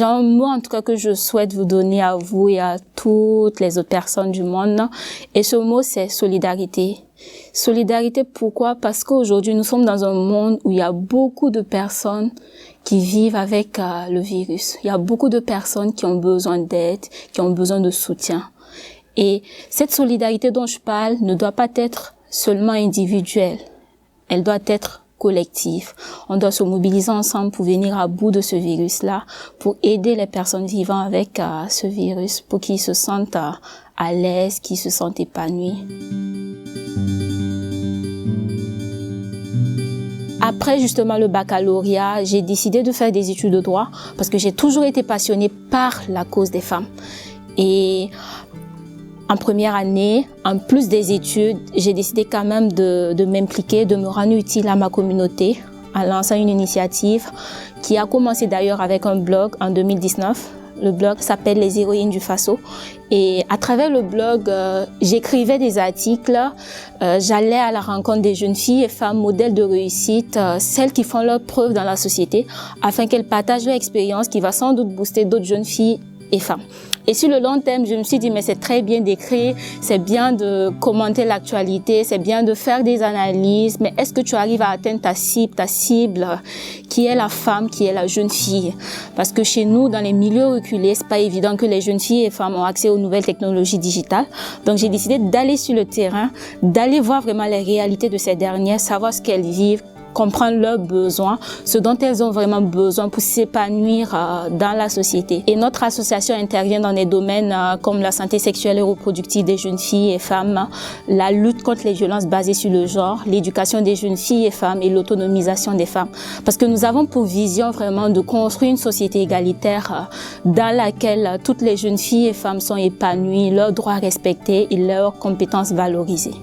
J'ai un mot en tout cas que je souhaite vous donner à vous et à toutes les autres personnes du monde. Et ce mot, c'est solidarité. Solidarité, pourquoi? Parce qu'aujourd'hui, nous sommes dans un monde où il y a beaucoup de personnes qui vivent avec le virus. Il y a beaucoup de personnes qui ont besoin d'aide, qui ont besoin de soutien. Et cette solidarité dont je parle ne doit pas être seulement individuelle. Elle doit être collective. On doit se mobiliser ensemble pour venir à bout de ce virus-là, pour aider les personnes vivant avec ce virus, pour qu'ils se sentent à l'aise, qu'ils se sentent épanouis. Après justement le baccalauréat, j'ai décidé de faire des études de droit parce que j'ai toujours été passionnée par la cause des femmes. Et en première année, en plus des études, j'ai décidé quand même de m'impliquer, de me rendre utile à ma communauté en lançant une initiative qui a commencé d'ailleurs avec un blog en 2019. Le blog s'appelle Les Héroïnes du Faso. Et à travers le blog, j'écrivais des articles, j'allais à la rencontre des jeunes filles et femmes modèles de réussite, celles qui font leurs preuves dans la société, afin qu'elles partagent leur expérience qui va sans doute booster d'autres jeunes filles et femmes. Et sur le long terme, je me suis dit, mais c'est très bien d'écrire, c'est bien de commenter l'actualité, c'est bien de faire des analyses, mais est-ce que tu arrives à atteindre ta cible, qui est la femme, qui est la jeune fille? Parce que chez nous, dans les milieux reculés, c'est pas évident que les jeunes filles et femmes ont accès aux nouvelles technologies digitales. Donc j'ai décidé d'aller sur le terrain, d'aller voir vraiment les réalités de ces dernières, savoir ce qu'elles vivent, comprendre leurs besoins, ce dont elles ont vraiment besoin pour s'épanouir dans la société. Et notre association intervient dans des domaines comme la santé sexuelle et reproductive des jeunes filles et femmes, la lutte contre les violences basées sur le genre, l'éducation des jeunes filles et femmes et l'autonomisation des femmes. Parce que nous avons pour vision vraiment de construire une société égalitaire dans laquelle toutes les jeunes filles et femmes sont épanouies, leurs droits respectés et leurs compétences valorisées.